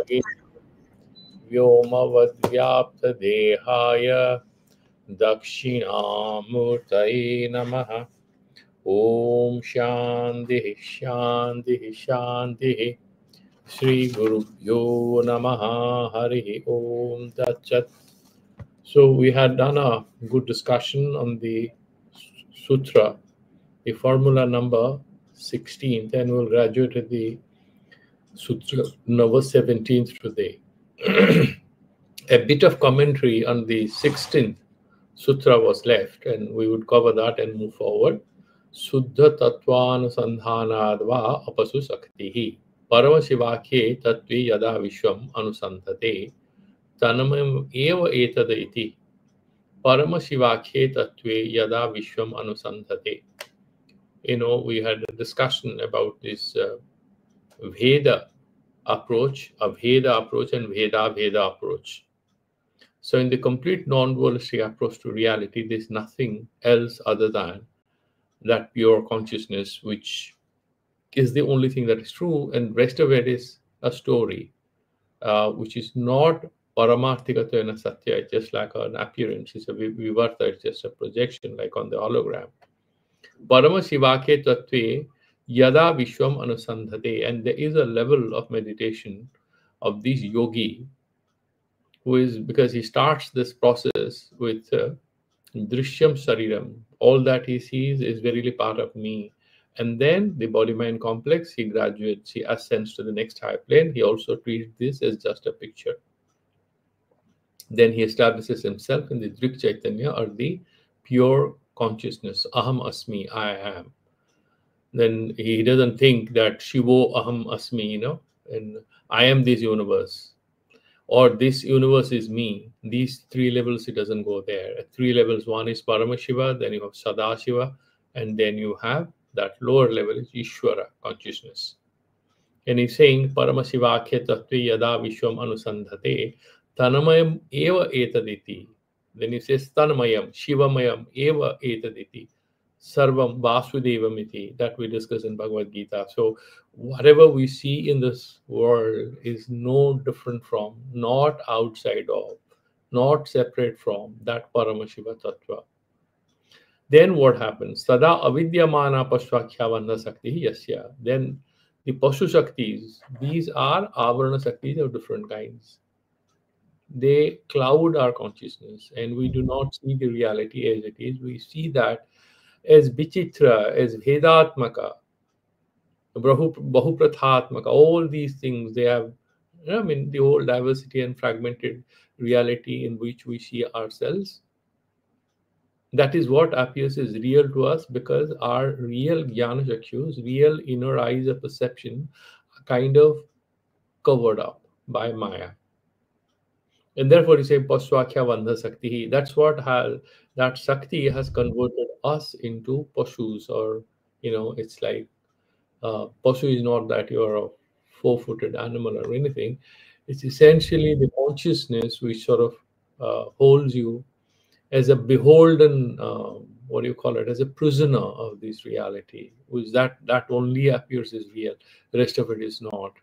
Vage Vyomavadyapta Dehaya Dakshinamurtaye Namaha. Om Shanti Shanti Shanti. Shri Guru Pyo Namaha Hari Om Tat Chat. So we had done a good discussion on the sutra, the formula number 16th, and we'll graduate to the sutra number 17th today. A bit of commentary on the 16th sutra was left, and we would cover that and move forward. Suddha Tattvanusandhanadva Apasu Saktihi Paramashivakye Tattvi Yada Vishwam Anusandhate Tanamam Eva Etad Iti Paramashivakye Tattve Yada Vishwam Anusandhate. We had a discussion about this Veda approach, Aveda approach, and Veda approach. So in the complete non-dualistic approach to reality, there's nothing else other than that pure consciousness, which is the only thing that is true, and rest of it is a story, which is not paramarthikatena satya. It's just like an appearance. It's a vivarta. It's just a projection, like on the hologram. Paramashivake tattve yada vishwam anusandhate. And there is a level of meditation of this yogi who is, because he starts this process with drishyam shariram. All that he sees is verily part of me. And then the body-mind complex, he graduates, he ascends to the next high plane. He also treats this as just a picture. Then he establishes himself in the Drik Chaitanya, or the pure consciousness. Aham asmi, I am. Then he doesn't think that Shivo aham asmi, and I am this universe, or this universe is me. These three levels, it doesn't go there. At three levels, one is Paramashiva, then you have Sadashiva, and then you have that lower level is Ishvara, consciousness. And he's saying, Paramasivakya tattvi yada vishwam anusandhate tanamayam eva etaditi. Then he says, Tanamayam, Shivamayam eva etaditi. Sarvam Vasudevam iti. That we discuss in Bhagavad Gita. So whatever we see in this world is no different from, not outside of, not separate from that Paramashiva Tattva. Then what happens? Tada avidyamana pashvakhyavanna sakti yasya. Then the Pashu Shaktis, these are Avarana Shaktis of different kinds. They cloud our consciousness, and we do not see the reality as it is. We see that as Vichitra, as Vedatmaka, Bahuprathatmaka, all these things, they have, the whole diversity and fragmented reality in which we see ourselves. That is what appears as real to us, because our real Jnana Chakshus, real inner eyes of perception, are kind of covered up by Maya. And therefore, you say, Paswakya Vandha Sakti. That's what that Sakti has converted us into Pashus, or, it's like, Pashu is not that you're a four-footed animal or anything. It's essentially the consciousness which sort of holds you as a beholden, as a prisoner of this reality, which that only appears as real. The rest of it is not.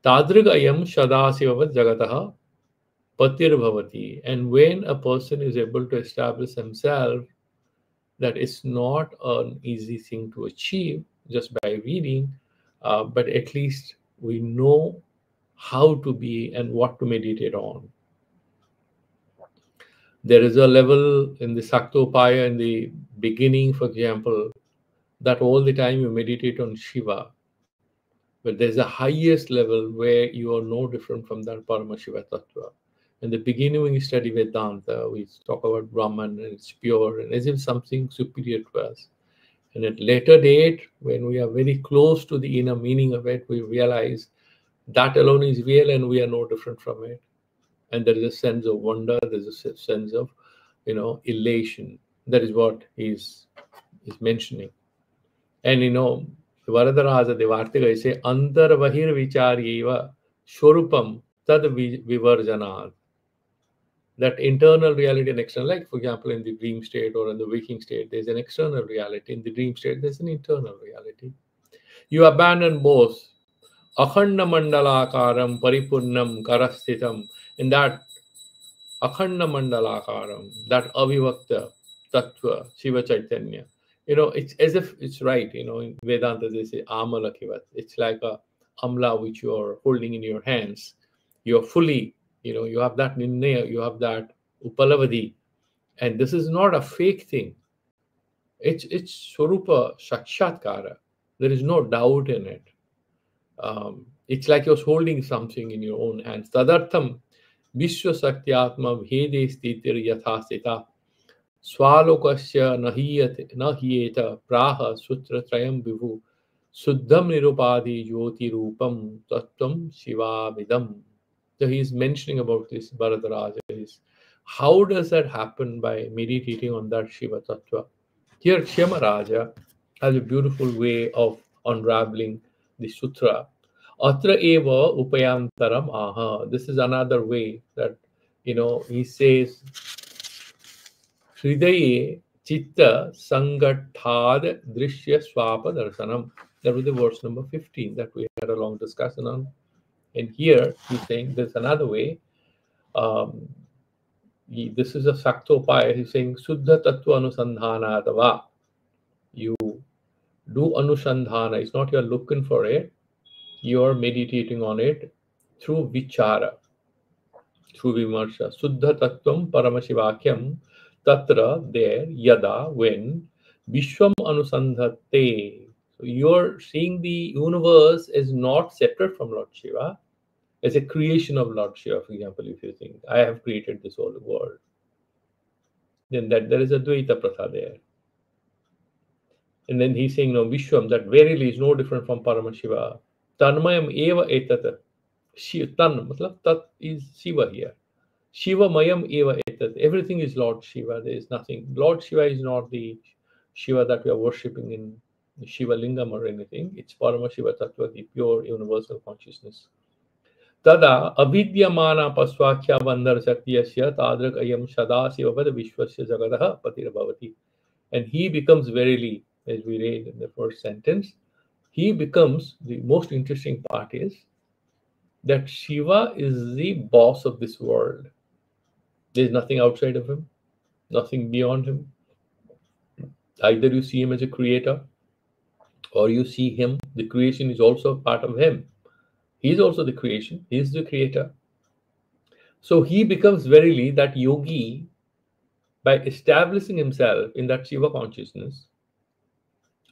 Tadrigayam Shadasiva Jagataha Patir Bhavati. And when a person is able to establish himself, that it's not an easy thing to achieve just by reading, but at least we know how to be and what to meditate on. There is a level in the Saktopaya in the beginning, for example, that all the time you meditate on Shiva. But there's a highest level where you are no different from that Paramashiva Tattva. In the beginning, when you study Vedanta, we talk about Brahman and it's pure and as if something superior to us. And at later date, when we are very close to the inner meaning of it, we realize that alone is real and we are no different from it. And there is a sense of wonder, there's a sense of, elation. That is what he's mentioning. And, Varadaraja, the Vartika, say, Antar Vahir Vicharyeva Shorupam Tad Vivarjanat. That internal reality and external, like, for example, in the dream state or in the waking state, there's an external reality. In the dream state, there's an internal reality. You abandon both. Akhanda mandalakaram paripurnam karasthitam. In that Akhanda mandalakaram, that avivakta tattva, Shiva Chaitanya. It's as if it's right. In Vedanta they say amalakivat. It's like a amla which you are holding in your hands. You're fully, you have that ninnaya, you have that upalavadi. And this is not a fake thing. It's Swarupa Sakshatkara. There is no doubt in it. It's like you're holding something in your own hands. Tadartham Vishwa Sakyatma Bhede Stitir Yathasita Swalokasya Nahiyeta Praha Sutra Trayam Vivu Suddham Nirupadi Jyoti Rupam Tattvam Shiva Vidam. So he's mentioning about this Varadaraja. How does that happen? By meditating on that Shiva Tattva. Here, Kshemaraja has a beautiful way of unraveling the sutra. Atra eva upayantaram aha. This is another way that, he says, Hridaye chitta sangatad drishya swapa darsanam. That was the verse number 15 that we had a long discussion on. And here he's saying there's another way. This is a Saktopaya. He's saying Suddha Tattva Anusandhanatava. You do Anusandhana. It's not you're looking for it. You're meditating on it through Vichara, through Vimarsha. Suddha Tattvam Paramashivakyam Tatra there Yada when Vishwam Anusandhate. So you're seeing the universe is not separate from Lord Shiva. As a creation of Lord Shiva, for example, if you think, I have created this whole world, then that there is a Dvaita Pratha there. And then he's saying, no, Vishwam, that verily is no different from Paramashiva. Tanmayam eva etat. Tan, matlab, tat is Shiva here. Shiva mayam eva etat. Everything is Lord Shiva. There is nothing. Lord Shiva is not the Shiva that we are worshipping in Shiva Lingam or anything. It's Paramashiva Tattva, the pure universal consciousness. Tada avidyamana pasvakhya bandhar satyasya tadrak ayam sada sivavad vishwasya jagadaha patirbhavati. And he becomes verily, as we read in the first sentence, he becomes, the most interesting part is that Shiva is the boss of this world. There's nothing outside of him, nothing beyond him. Either you see him as a creator or you see him, the creation is also part of him. He's also the creation, he's the creator. So he becomes verily that yogi by establishing himself in that Shiva consciousness,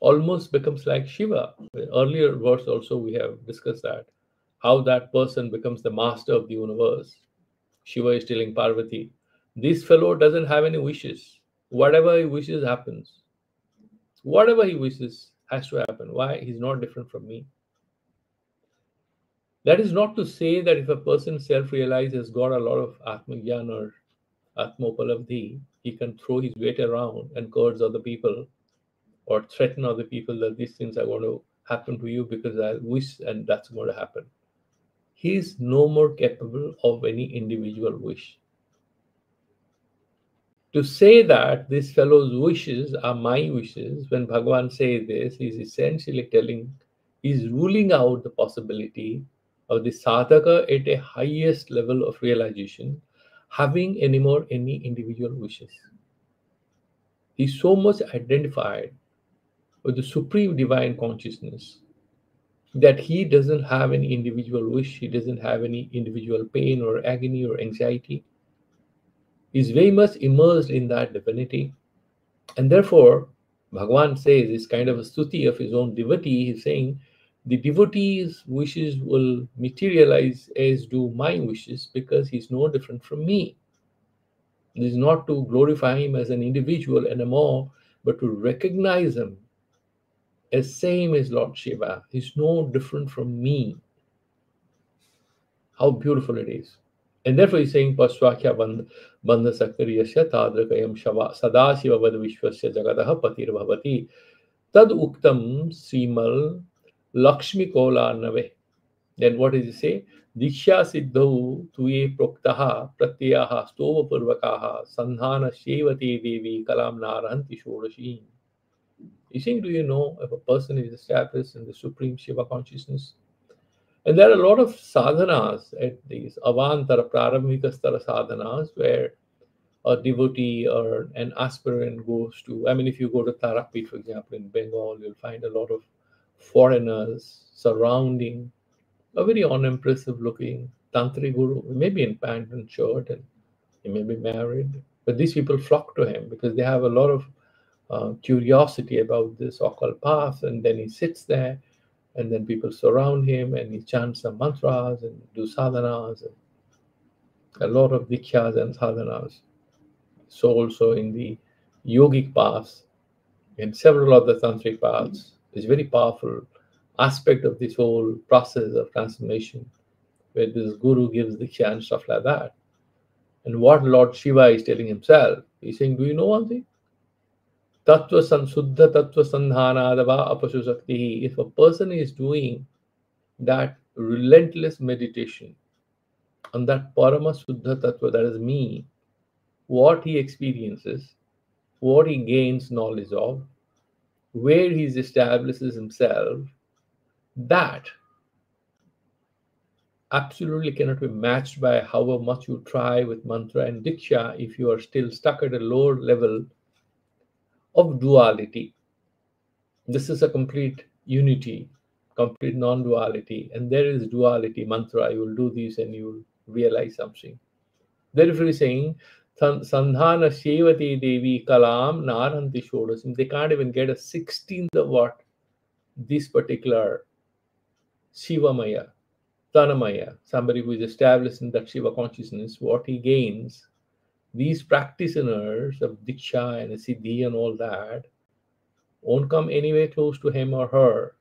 almost becomes like Shiva. In earlier verse also we have discussed that, how that person becomes the master of the universe. Shiva is telling Parvati, this fellow doesn't have any wishes. Whatever he wishes happens. Whatever he wishes has to happen. Why? He's not different from me. That is not to say that if a person self-realized has got a lot of Atmagyan or Atmopalabdhi, he can throw his weight around and curse other people or threaten other people that these things are going to happen to you because I wish and that's going to happen. He is no more capable of any individual wish. To say that this fellow's wishes are my wishes, when Bhagavan says this, he's essentially telling, he's ruling out the possibility of the sadhaka at a highest level of realization having anymore any individual wishes. He's so much identified with the supreme divine consciousness that he doesn't have any individual wish, he doesn't have any individual pain or agony or anxiety. He's very much immersed in that divinity. And therefore, Bhagavan says, it's kind of a stuti of his own devotee. He's saying, the devotee's wishes will materialize as do my wishes because he's no different from me. It is not to glorify him as an individual anymore, but to recognize him as same as Lord Shiva. He's no different from me. How beautiful it is. And therefore he's saying, Paswakya bandha sakariyasya tadrakayam sada shiva vad vishwasya jagadaha patir bhavati tad uktam simal lakshmi kola nave. Then what does he say? Diksha siddhau tuye proktaha pratyaha stova purvakaha sandhana shevati devi kalam narahanti shodashi. He's saying, do you know if a person is established in the supreme Shiva consciousness And there are a lot of sadhanas at these avantara, prarambhikastara sadhanas, where a devotee or an aspirant goes to. I mean, if you go to Tarapit, for example, in Bengal, you'll find a lot of foreigners surrounding a very unimpressive looking Tantri guru, maybe in pant and shirt, and he may be married. But these people flock to him because they have a lot of curiosity about this occult path. And then he sits there, and then people surround him, and he chants some mantras and do sadhanas, and a lot of dikhyas and sadhanas. So also in the yogic paths, in several of the tantric paths, is very powerful aspect of this whole process of transformation, where this guru gives diksha and stuff like that. And what Lord Shiva is telling himself, he's saying, do you know one thing? Tattva Suddha Tattva Sandhanadava Apashu Sakti. If a person is doing that relentless meditation on that Parama Suddha Tattva, that is me, what he experiences, what he gains knowledge of, where he establishes himself, that absolutely cannot be matched by however much you try with mantra and diksha if you are still stuck at a lower level of duality. This is a complete unity, complete non-duality, and there is duality mantra. You will do this and you will realize something. Therefore, he's saying, Sandhana Shevati Devi Kalam Naranti Shodasim. They can't even get a 16th of what this particular Shivamaya, Tanamaya, somebody who is established in that Shiva consciousness, what he gains, these practitioners of Diksha and Siddhi and all that won't come anywhere close to him or her.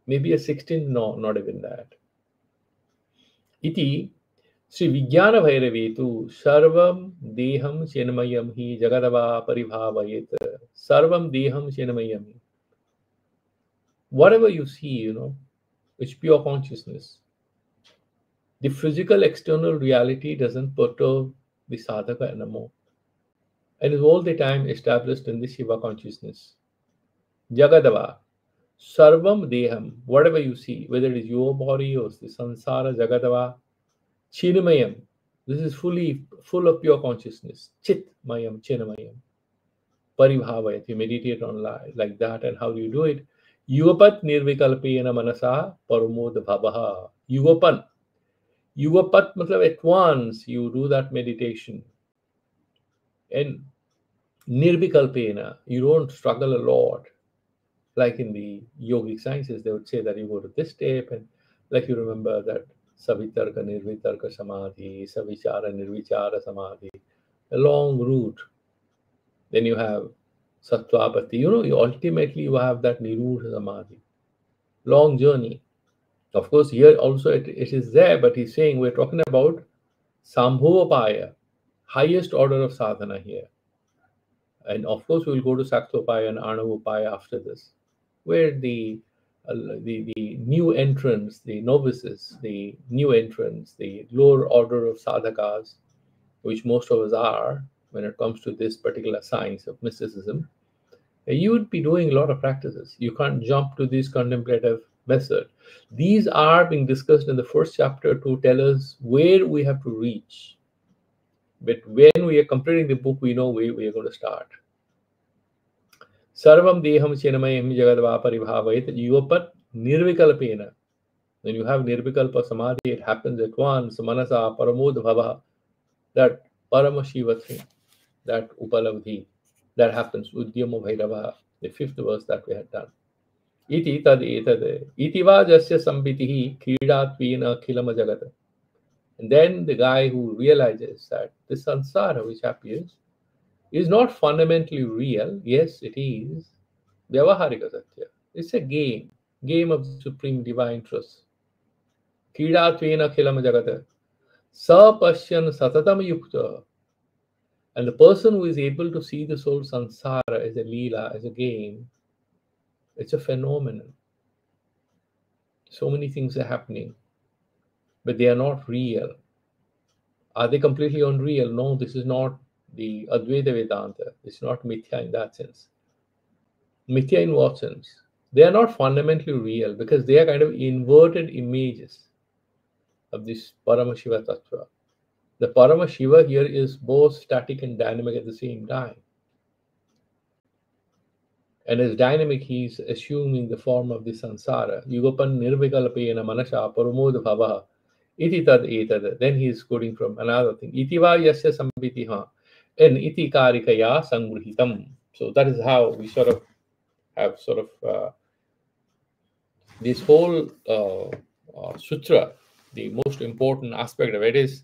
Maybe a 16th, no, not even that. Iti Sri Vijnana Bhairavetu Sarvam Deham Chenmayam Hi Jagadava Paribhavayet. Sarvam Deham Chenmayam. Whatever you see, it's pure consciousness. The physical external reality doesn't perturb the sadhaka anymore, and is all the time established in the Shiva consciousness. Jagadava, Sarvam Deham, whatever you see, whether it is your body or the Sansara Jagadava, Chinamayam, this is full of pure consciousness. Chit Mayam, Chinamayam. Paribhavayat, you meditate on like that, and how do you do it? Yugapat Nirvikalpena Manasa Paramod Bhavaha. Yugapan. Yugapat matlab at once you do that meditation. And Nirvikalpena, you don't struggle a lot. Like in the yogic sciences, they would say that you go to this step, and like you remember that Savitarka Nirvitarka Samadhi, Savichara Nirvichara Samadhi, a long route. Then you have Sattvapati. You ultimately you have that Nirudha Samadhi. Long journey. Of course, here also it is there, but he's saying we're talking about Sambhovapaya, highest order of sadhana here. And of course, we'll go to Saktvapaya and Anavapaya after this, where the new entrants, the novices, the new entrants, the lower order of sadhakas, which most of us are when it comes to this particular science of mysticism, you would be doing a lot of practices. You can't jump to this contemplative method. These are being discussed in the first chapter to tell us where we have to reach. But when we are completing the book, we know where we are going to start. Sarvam deham chenamayam jagadva paribhavayat yuvapat nirvikalpena. When you have nirvikalpa samadhi, it happens at once. Manasa paramod bhava. That parama shiva thing, that upalabdhi, that happens. Udyama bhairava, the 5th verse that we had done. Iti tad etad. Iti va jasya sambitihi kridatvena khilama jagata. And then the guy who realizes that this sansara which appears is not fundamentally real. Yes, it is. Vyavaharika satya. It's a game of the supreme divine truth. Kridatvena khilama jagata. Sapashyan satatam yukta. And the person who is able to see the soul sansara as a leela, as a game, it's a phenomenon. So many things are happening, but they are not real. Are they completely unreal? No, this is not the Advaita Vedanta. It's not mithya in that sense. Mithya in what sense? They are not fundamentally real because they are kind of inverted images. of this Paramashiva Tattva. The Paramashiva here is both static and dynamic at the same time. And as dynamic, he's assuming the form of the sansara. Yugapan nirvikalpena manasha paramod bhavaha. Iti tad etad. Then he is quoting from another thing. Iti va yasya sambitiha. And iti karikaya sangruhitam. So that is how we sort of have this whole sutra. The most important aspect of it is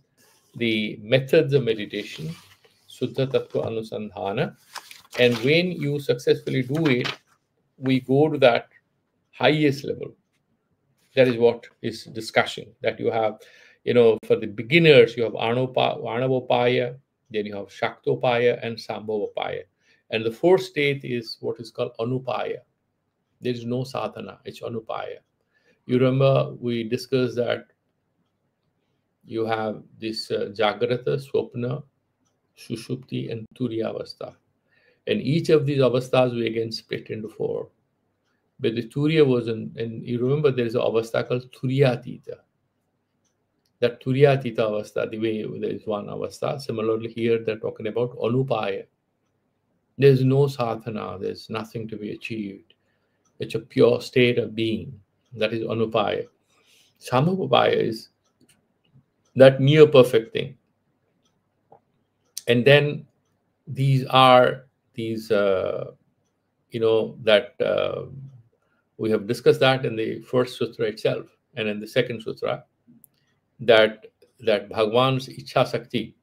the methods of meditation, Suddha Tattva Anusandhana. And when you successfully do it, we go to that highest level. That is what is discussion. That you have, for the beginners, you have Arnavopaya, then you have Shaktopaya and Sambhavopaya. And the fourth state is what is called Anupaya. There is no sadhana, it's Anupaya. You remember we discussed that you have this Jagrata, Swapna, Sushupti, and Turiya Avastha. And each of these avasthas we again split into four. But the Turiya was and you remember there is an avastha called Turiyatita. That Turiyatita avastha, the way there is one avastha. Similarly, here they're talking about Anupaya. There's no sadhana, there's nothing to be achieved. It's a pure state of being. That is Anupaya. Sambhavopaya is that near perfect thing. And then these are these, that we have discussed that in the first sutra itself, and in the second sutra, that Bhagwan's Ichha Sakti,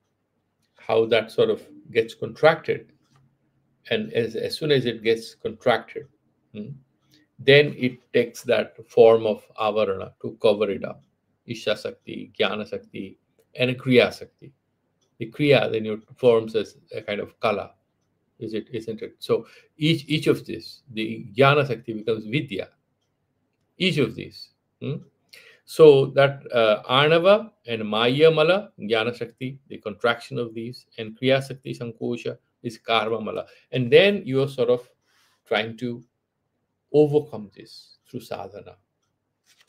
how that sort of gets contracted, and as soon as it gets contracted, then it takes that form of avarana to cover it up. Isha Sakti, Jnana Sakti, and Kriya Sakti. The Kriya then forms as a kind of kala, isn't it? So each of this, the Jnana Sakti becomes Vidya. Each of these. So that Arnava and Maya Mala, Jnana Shakti, the contraction of these, and Kriya Sakti Sankosha is Karma Mala. And then you are sort of trying to overcome this through sadhana.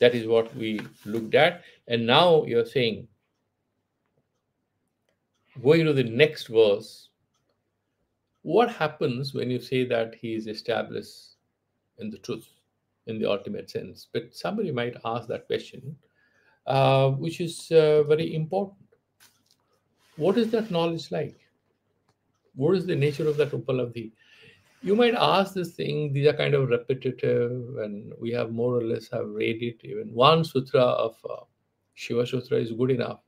That is what we looked at. And now you're saying, going to the next verse, what happens when you say that he is established in the truth, in the ultimate sense? But somebody might ask that question, which is very important. What is that knowledge like? What is the nature of that upalabdhi? You might ask this thing, these are kind of repetitive, and we have more or less have read it. Even one sutra of Siva Sutra is good enough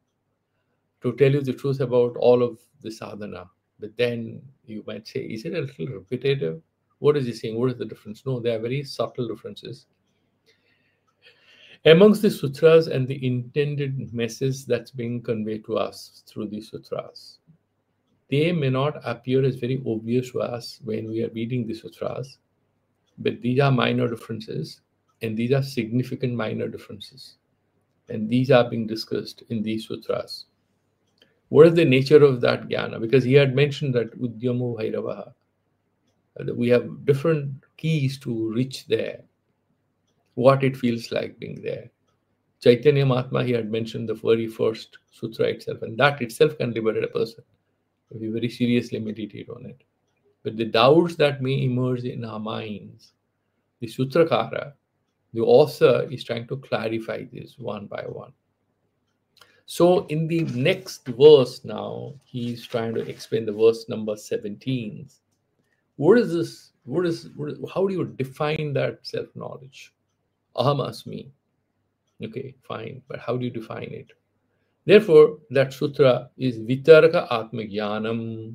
to tell you the truth about all of the sadhana. But then you might say, is it a little repetitive? What is he saying? What is the difference? No, there are very subtle differences amongst the sutras and the intended message that's being conveyed to us through these sutras. They may not appear as very obvious to us when we are reading the sutras, but these are minor differences, and these are significant minor differences. And these are being discussed in these sutras. What is the nature of that jnana? Because he had mentioned that Udyamo Bhairavaha, that we have different keys to reach there, what it feels like being there. Chaitanya Mahatma, he had mentioned the very first sutra itself, and that itself can liberate a person if we very seriously meditate on it. But the doubts that may emerge in our minds, the Sutrakara, the author is trying to clarify this one by one. So in the next verse now, he's trying to explain the verse number 17. What is this? How do you define that self-knowledge? Aham asmi. Okay, fine. But how do you define it? Therefore, that sutra is Vitaraka Atmagyanam.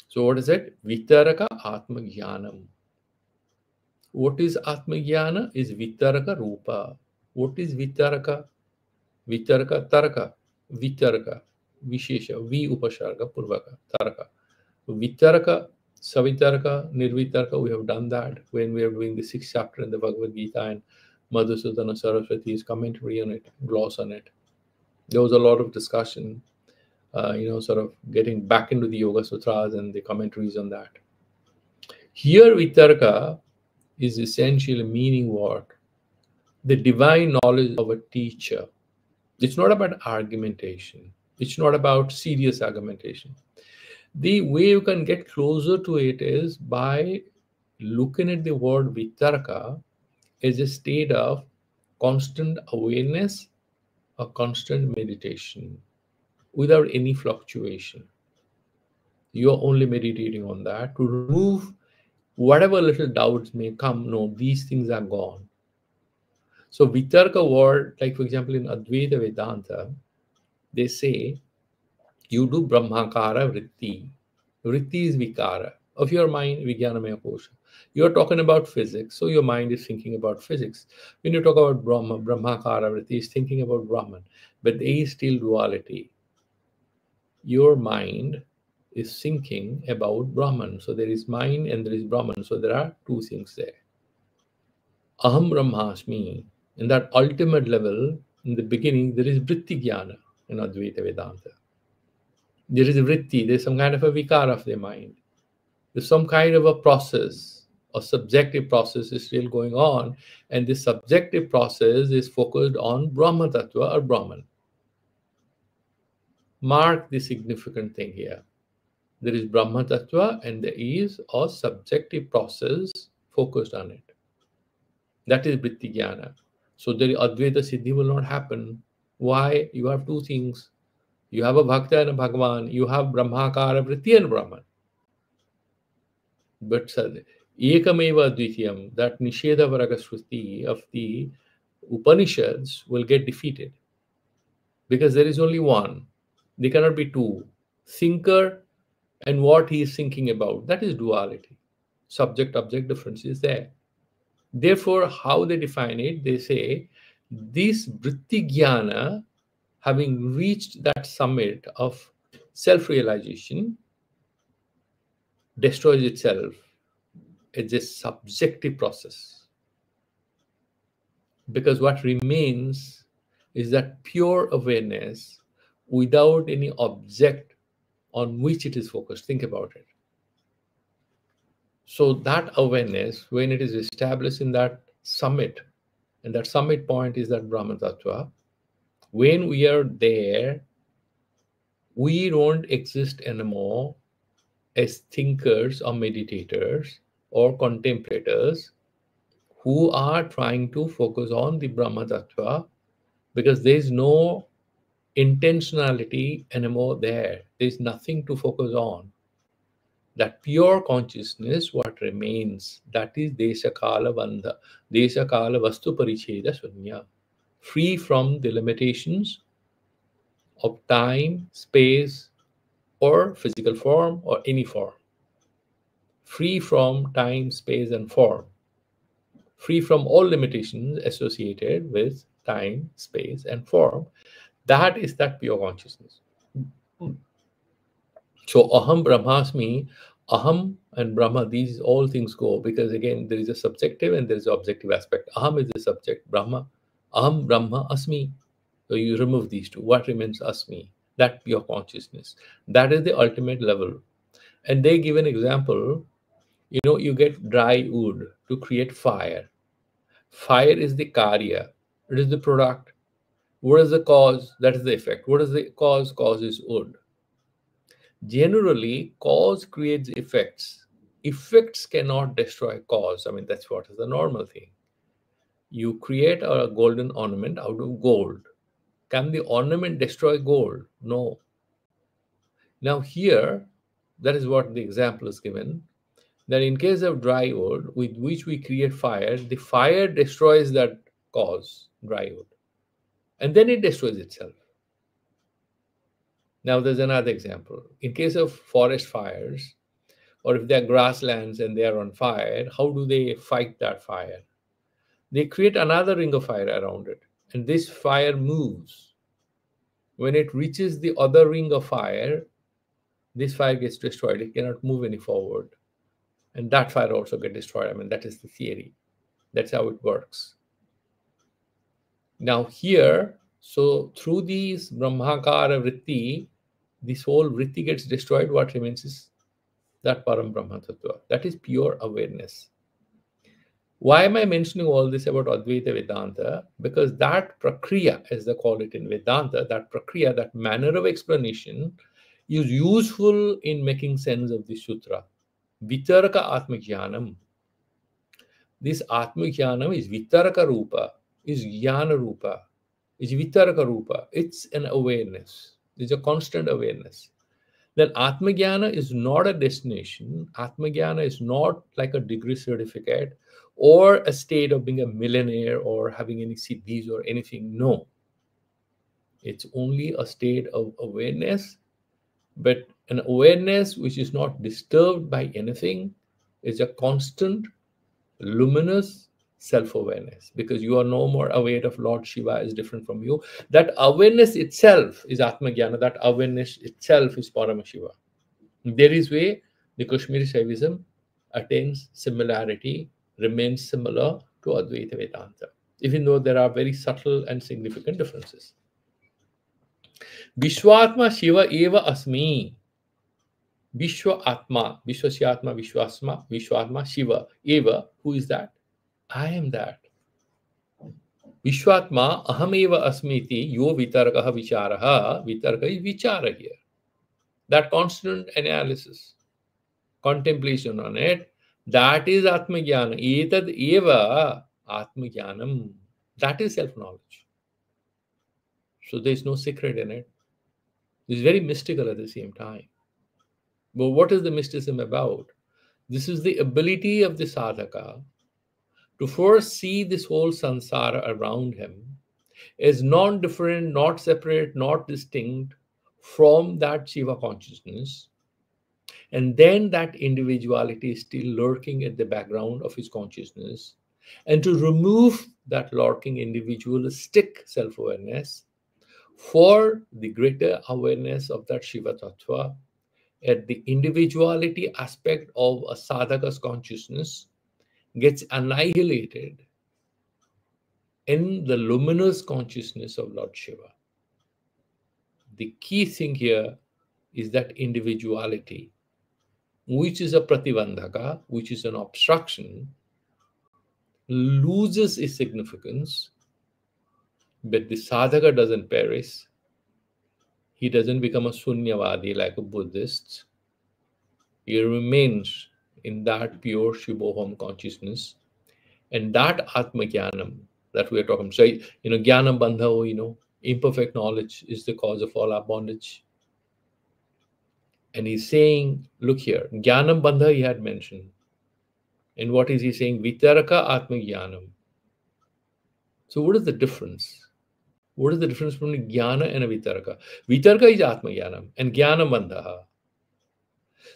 So what is it? Vitaraka Atmagyanam. What is Atmagyana? Is Vitaraka Rupa. What is Vitaraka? Vitaraka Taraka. Vitaraka. Vishesha. Vi Upasharga Purvaka. Taraka. Vitaraka, Savitaraka, Nirvitaraka, we have done that when we are doing the 6th chapter in the Bhagavad Gita, and Madhusudana Saraswati's commentary on it, gloss on it. There was a lot of discussion, sort of getting back into the Yoga Sutras and the commentaries on that. Here, Vitarka is essentially meaning what? The divine knowledge of a teacher. It's not about argumentation. It's not about serious argumentation. The way you can get closer to it is by looking at the word vitarka as a state of constant awareness or constant meditation without any fluctuation. You're only meditating on that to remove whatever little doubts may come. No, these things are gone. So vitarka word, like for example in Advaita Vedanta, they say you do brahmakara vritti. Vritti is vikara of your mind, vijnanamaya kosha. You're talking about physics, so your mind is thinking about physics. When you talk about Brahma, brahmakara vritti is thinking about Brahman, but there is still duality. Your mind is thinking about Brahman. So there is mind and there is Brahman. So there are two things there. Aham Brahmasmi, in that ultimate level, in the beginning, there is vritti jnana in Advaita Vedanta. There is a vritti, there's some kind of a vikara of the mind. There's some kind of a process, a subjective process is still going on, and this subjective process is focused on Brahma Tattva or Brahman. Mark the significant thing here. There is Brahma Tattva and there is a subjective process focused on it. That is Vritti Jnana. So the Advaita Siddhi will not happen. Why? You have two things. You have a Bhakta and a Bhagavan. You have Brahmakara Vritti and Brahman. But Ekameva Advitiyam, that Nisheda Varagashruti of the Upanishads will get defeated. Because there is only one. There cannot be two. Thinker and what he is thinking about. That is duality. Subject-object difference is there. Therefore, how they define it, they say, this vritti jnana, having reached that summit of self-realization, destroys itself. It's a subjective process. Because what remains is that pure awareness without any object on which it is focused. Think about it. So that awareness, when it is established in that summit, and that summit point is that Brahma Tattva, when we are there, we don't exist anymore as thinkers or meditators or contemplators who are trying to focus on the Brahma Tattva, because there is no intentionality anymore there. There is nothing to focus on. That pure consciousness, what remains, that is Desakala Bandha, Desakala Vastu Paricheda Sunya, free from the limitations of time, space, or physical form, or any form. Free from time, space, and form. Free from all limitations associated with time, space, and form. That is that pure consciousness. So aham brahmasmi, aham and brahma, these all things go, because again there is a subjective and there is an objective aspect. Aham is the subject, brahma, aham brahma asmi. So you remove these two. What remains? Asmi, that pure consciousness. That is the ultimate level. And they give an example. You get dry wood to create fire. Fire is the karya. It is the product. What is the cause? That is the effect. What is the cause? Cause is wood. Generally, cause creates effects. Effects cannot destroy cause. I mean, that's what is the normal thing. You create a golden ornament out of gold. Can the ornament destroy gold? No. Now here, that is what the example is given, that in case of dry wood with which we create fire, the fire destroys that cause, dry wood, and then it destroys itself. Now there's another example. In case of forest fires, or if they're grasslands and they are on fire, how do they fight that fire? They create another ring of fire around it, and this fire moves. When it reaches the other ring of fire, this fire gets destroyed. It cannot move any forward. And that fire also gets destroyed. I mean, that is the theory. That's how it works. Now here, so through these Brahmakara Vritti, this whole Vritti gets destroyed. What remains is that Param Brahma Tattva. That is pure awareness. Why am I mentioning all this about Advaita Vedanta? Because that prakriya, as they call it in Vedanta, that prakriya, that manner of explanation, is useful in making sense of the sutra. Vitaraka Atmajnanam. This Atmajnanam is Vitaraka Rupa, is Jnana Rupa, is Vitaraka Rupa. It's an awareness. It's a constant awareness. Then Atmajnana is not a destination. Atmajnana is not like a degree certificate or a state of being a millionaire or having any siddhis or anything. No. It's only a state of awareness, but an awareness which is not disturbed by anything is a constant, luminous self-awareness, because you are no more aware of Lord Shiva is different from you. That awareness itself is Atmajnana. That awareness itself is Paramashiva. There is way the Kashmiri Saivism attains similarity, remains similar to Advaita Vedanta, even though there are very subtle and significant differences. Vishwatma Shiva eva asmi. Vishwa Atma, Vishwasyatma, Vishwasma, Vishwatma Shiva eva. Who is that? I am that. Vishwatma aham eva asmiti yo vitarakaha vicharaha. Vitaraka is vichara here. That constant analysis, contemplation on it, that is Atmajnana. Etad eva Atmajnanam. That is self-knowledge. So there is no secret in it. It's very mystical at the same time. But what is the mysticism about? This is the ability of the sadhaka to first see this whole sansara around him as non-different, not separate, not distinct from that Shiva consciousness. And then that individuality is still lurking at the background of his consciousness. And to remove that lurking individualistic self-awareness for the greater awareness of that Shiva Tattva at the individuality aspect of a sadhaka's consciousness gets annihilated in the luminous consciousness of Lord Shiva. The key thing here is that individuality, which is a pratibandhaka, which is an obstruction, loses its significance, but the sadhaka doesn't perish. He doesn't become a sunyavadi like a Buddhist. He remains in that pure Shivoham consciousness. And that Atmajnanam that we are talking, so, Jnanam Bandha, imperfect knowledge is the cause of all our bondage. And he's saying, look here, Jnanam Bandha he had mentioned. And what is he saying? Vitaraka Atmajnanam. So what is the difference? What is the difference between Jnana and a Vitaraka? Vitaraka is Atmajnanam and Jnana Bandha.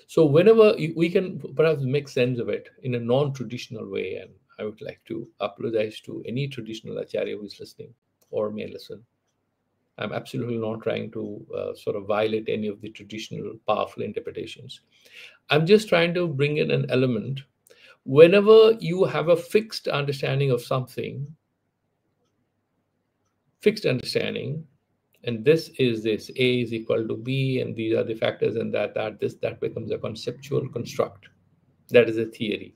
So whenever we can perhaps make sense of it in a non-traditional way, and I would like to apologize to any traditional acharya who is listening or may listen. I'm absolutely not trying to sort of violate any of the traditional powerful interpretations. I'm just trying to bring in an element. Whenever you have a fixed understanding of something, fixed understanding, and this is this, A is equal to B, and these are the factors, and that becomes a conceptual construct. That is a theory.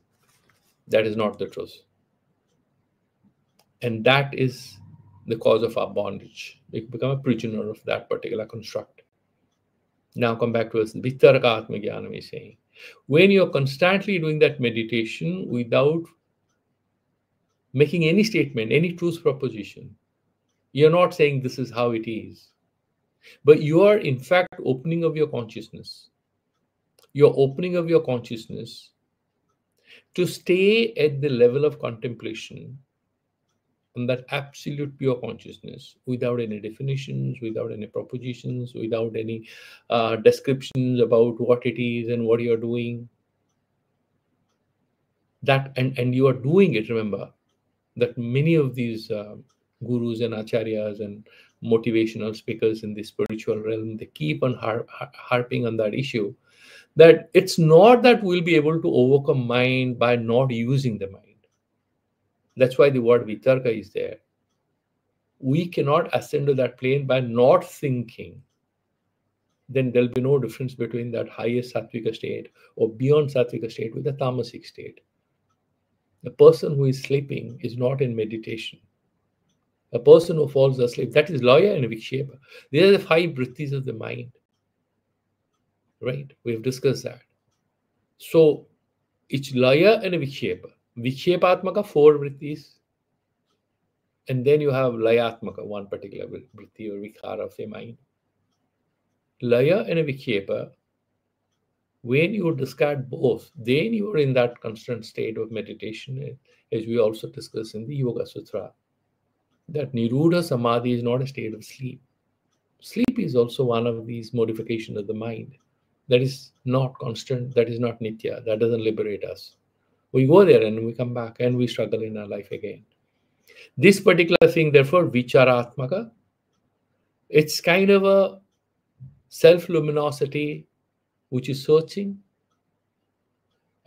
That is not the truth. And that is the cause of our bondage. We become a prisoner of that particular construct. Now come back to us. Vitaraka Atmajnanam is saying. When you're constantly doing that meditation without making any statement, any truth proposition, you're not saying this is how it is. But you are in fact opening of your consciousness. You're opening of your consciousness to stay at the level of contemplation on that absolute pure consciousness without any definitions, without any propositions, without any descriptions about what it is and what you're doing. That and you are doing it, remember, that many of these gurus and acharyas and motivational speakers in the spiritual realm, they keep on harping on that issue, that it's not that we'll be able to overcome mind by not using the mind. That's why the word vitarka is there. We cannot ascend to that plane by not thinking. Then there'll be no difference between that highest sattvika state or beyond sattvika state with the tamasic state. A person who is sleeping is not in meditation. A person who falls asleep, that is laya and vikshepa. These are the five vrittis of the mind, right? We've discussed that. So it's laya and vikshepa. Vikshepatmaka, four vrittis, and then you have layatmaka, one particular vritti or vikhara of the mind. Laya and vikshepa, when you discard both, then you are in that constant state of meditation, as we also discuss in the Yoga Sutra, that Niruddha Samadhi is not a state of sleep. Sleep is also one of these modifications of the mind. That is not constant, that is not nitya, that doesn't liberate us. We go there and we come back and we struggle in our life again. This particular thing, therefore, vicharatmaka, it's kind of a self-luminosity which is searching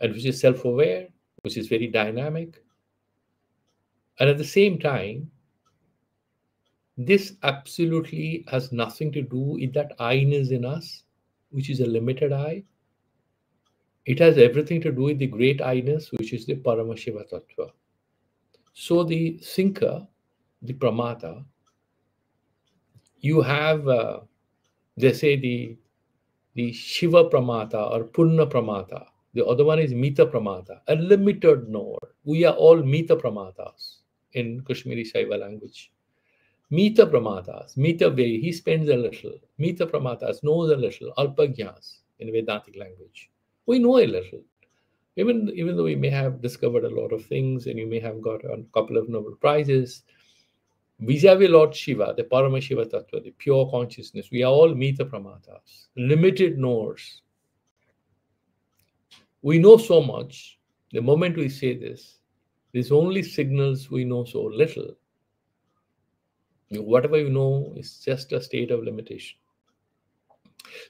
and which is self-aware, which is very dynamic. And at the same time, this absolutely has nothing to do with that I-ness in us, which is a limited I. It has everything to do with the great I-ness, which is the Paramashiva Tattva. So the thinker, the pramata, you have, they say the Shiva pramata or Punna pramata. The other one is Mita pramata, a limited knower. We are all Mita pramatas in Kashmiri Saiva language. Mita pramatas, Mita Ve, he spends a little. Mita pramatas knows a little. Alpajnas in Vedantic language. We know a little. Even though we may have discovered a lot of things and you may have got a couple of Nobel Prizes, vis-a-vis Lord Shiva, the Paramashiva Tattva, the pure consciousness, we are all Mita pramatas, limited knowers. We know so much. The moment we say this only signals we know so little. Whatever you know is just a state of limitation.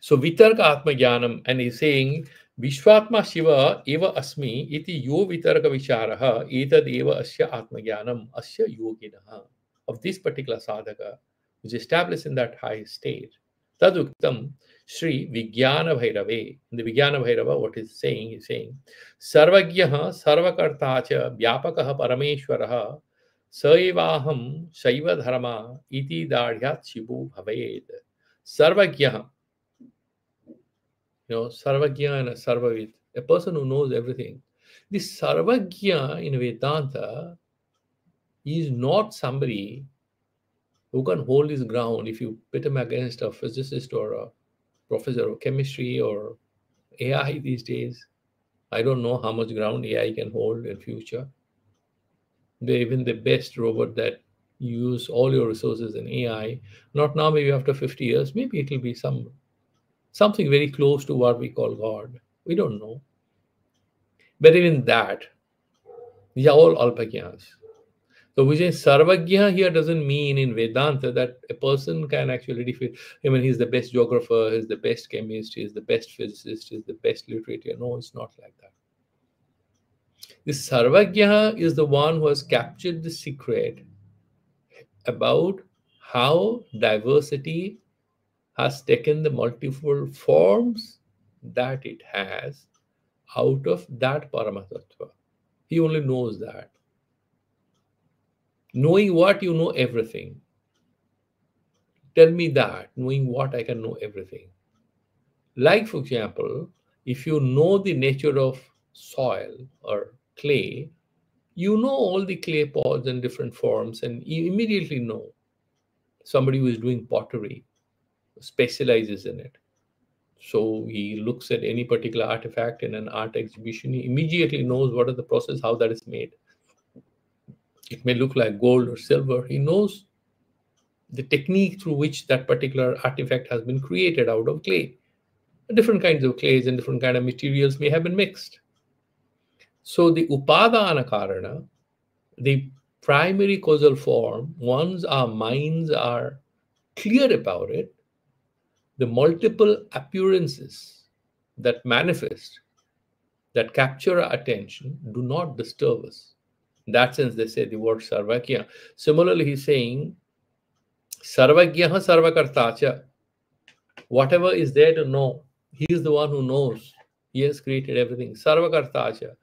So Vitarka Atma Jnanam, and he's saying Vishwatma Shiva eva asmi iti yo vitarka vicharaha etad eva asya Atma Jnanam asya yoginaha. Of this particular sadhaka, which is established in that high state, Taduktam Sri Vijnana Bhairave. In the Vijnana Bhairava, what he's saying, Sarvagyaha Sarvakartacha Vyapakaha Parameshwaraha Saivaham Shaiva Dharma iti Dadhyat Shivu Bhaved. Sarvagyaha, Sarvagya and a Sarvavit, a person who knows everything. This Sarvagya in Vedanta is not somebody who can hold his ground if you pit him against a physicist or a professor of chemistry or AI these days. I don't know how much ground AI can hold in future. Even the best robot that use all your resources in AI, not now, maybe after 50 years, maybe it will be something very close to what we call God. We don't know. But even that, these are all alpagyas. So which is Sarvagya here doesn't mean in Vedanta that a person can actually defeat. I mean, he's the best geographer, he's the best chemist, he's the best physicist, he's the best literature. No, it's not like that. This Sarvagya is the one who has captured the secret about how diversity has taken the multiple forms that it has out of that Paramasattva. He only knows that. Knowing what, you know everything. Tell me that. Knowing what, I can know everything. Like, for example, if you know the nature of soil or clay, you know all the clay pots and different forms, and you immediately know. Somebody who is doing pottery specializes in it. So he looks at any particular artifact in an art exhibition, he immediately knows what is the process, how that is made. It may look like gold or silver. He knows the technique through which that particular artifact has been created out of clay. Different kinds of clays and different kind of materials may have been mixed. So the upadana karana, the primary causal form, once our minds are clear about it, the multiple appearances that manifest, that capture our attention, do not disturb us. In that sense, they say the word sarvagya. Similarly, he's saying sarvagyaha sarvakartacha. Whatever is there to know, he is the one who knows. He has created everything. Sarvakartacha.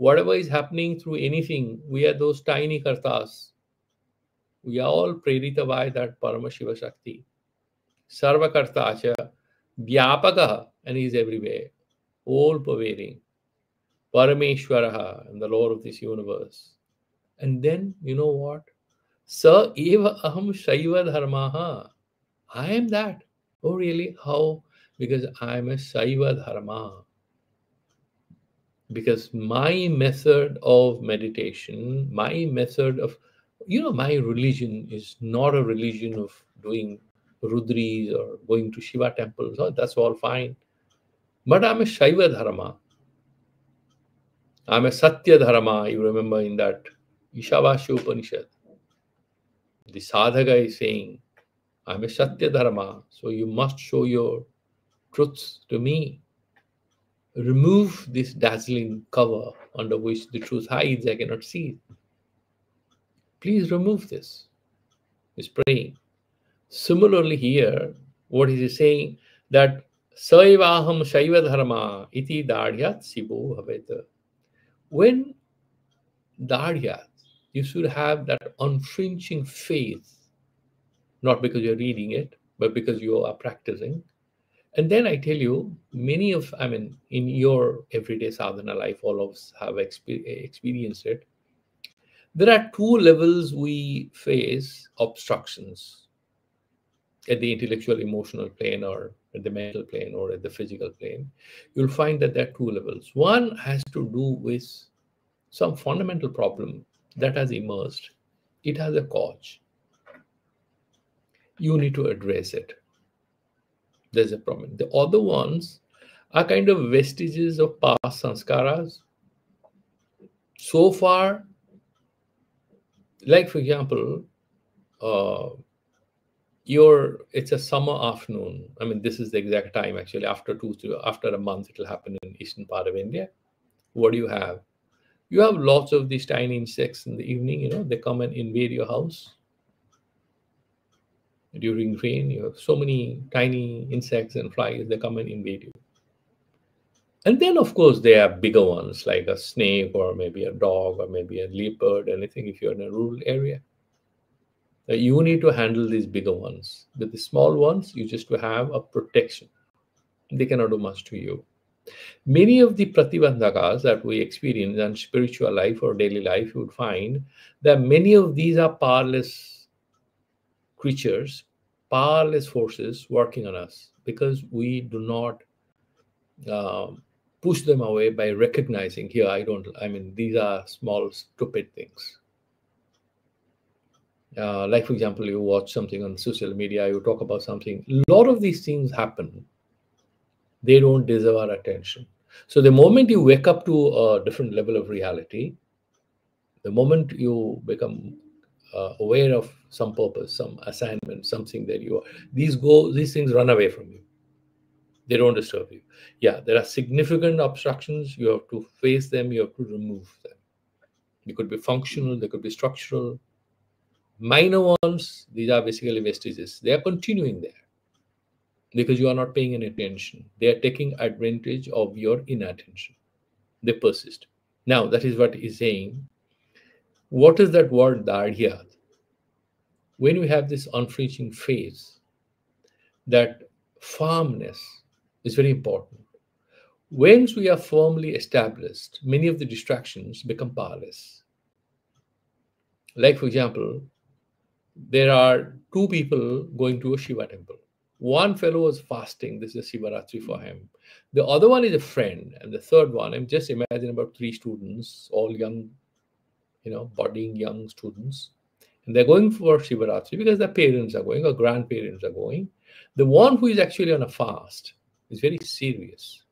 Whatever is happening through anything, we are those tiny kartas. We are all prerita by that Parama Shiva Shakti. Sarva Kartacha, Vyapaka, and he is everywhere, all pervading. Parameshwaraha, and the Lord of this universe. And then, you know what? Sa eva aham Shaiva Dharmaha. I am that. Oh, really? How? Because I am a Saiva Dharma. Because my method of meditation, my method of, my religion is not a religion of doing Rudris or going to Shiva temples. Oh, that's all fine. But I'm a Shaiva Dharma. I'm a Satya Dharma. You remember in that Ishavasya Upanishad, the sadhaka is saying, I'm a Satya Dharma, so you must show your truths to me. Remove this dazzling cover under which the truth hides, I cannot see it. Please remove this. He's praying. Similarly here, what is he saying? That Saivaham Shaiva Dharma iti Dadhyat Sivo Bhaveta. When Dadhyat, you should have that unflinching faith, not because you're reading it, but because you are practicing. And then I tell you, in your everyday sadhana life, all of us have experienced it. There are two levels we face obstructions at the intellectual, emotional plane, or at the mental plane, or at the physical plane. You'll find that there are two levels. One has to do with some fundamental problem that has emerged. It has a cause. You need to address it. There's a problem. The other ones are kind of vestiges of past sanskaras. So far, like for example, it's a summer afternoon. This is the exact time actually. After a month, it will happen in eastern part of India. What do you have? You have lots of these tiny insects in the evening. They come and invade your house. During rain, you have so many tiny insects and flies. They come and invade you. And then, of course, there are bigger ones like a snake or maybe a dog or maybe a leopard, anything if you're in a rural area. You need to handle these bigger ones. But the small ones, you just have a protection. They cannot do much to you. Many of the pratibandhakas that we experience in spiritual life or daily life, you would find that many of these are powerless creatures, powerless forces working on us because we do not push them away by recognizing these are small stupid things. Like for example, you watch something on social media, you talk about something, a lot of these things happen, they don't deserve our attention. So the moment you wake up to a different level of reality, the moment you become aware of some purpose, some assignment, something that you are, these things run away from you. They don't disturb you. Yeah, there are significant obstructions. You have to face them. You have to remove them. They could be functional. They could be structural. Minor ones, these are basically vestiges. They are continuing there because you are not paying any attention. They are taking advantage of your inattention. They persist. Now, that is what he's saying. What is that word, Dardhyat? When we have this unflinching faith, that firmness is very important. Once we are firmly established, many of the distractions become powerless. Like, for example, there are two people going to a Shiva temple. One fellow was fasting. This is Shivaratri for him. The other one is a friend. And the third one, I'm just imagining about 3 students, all young, budding young students. And they're going for Shivaratri because their parents are going or grandparents are going. The one who is actually on a fast is very serious.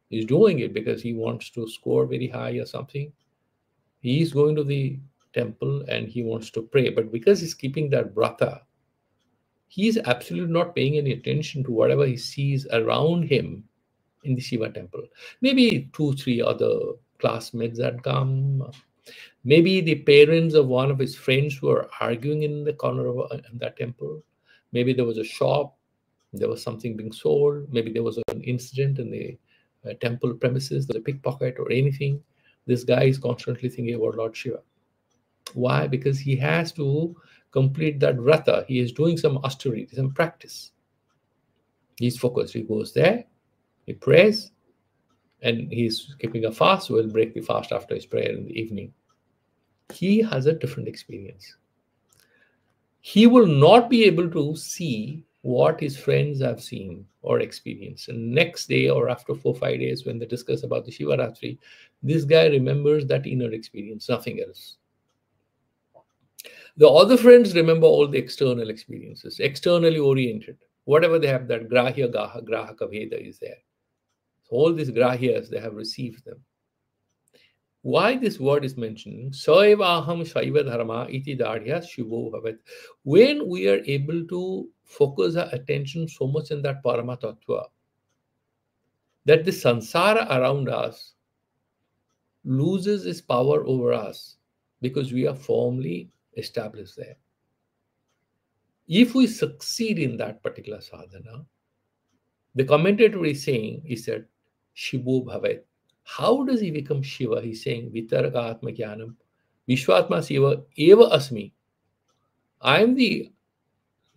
He's doing it because he wants to score very high or something. He's going to the temple and he wants to pray. But because he's keeping that brata, he's absolutely not paying any attention to whatever he sees around him in the Shiva temple. Maybe 2, 3 other classmates had come. Maybe the parents of one of his friends were arguing in the corner of that temple. Maybe there was a shop. There was something being sold. Maybe there was an incident in the temple premises, the pickpocket or anything. This guy is constantly thinking about Lord Shiva. Why? Because he has to complete that vrata. He is doing some austerity, some practice. He's focused. He goes there, he prays, and he's keeping a fast. Will break the fast after his prayer in the evening. He has a different experience. He will not be able to see what his friends have seen or experienced. And next day or after 4 or 5 days, when they discuss about the Shivaratri, this guy remembers that inner experience, nothing else. The other friends remember all the external experiences, externally oriented. Whatever they have, that grahya grahaka veda is there. So all these grahyas, they have received them. Why this word is mentioned, Saivaham Shaiva Dharma iti dadhya Shivo Bhavat. When we are able to focus our attention so much in that Parama Tattva, that the sansara around us loses its power over us because we are firmly established there. If we succeed in that particular sadhana, the commentator is saying, he said, Shivo Bhavat. How does he become Shiva? He's saying, Vitaraka Atma Jnanam, Vishwatma Shiva Eva Asmi. I'm the,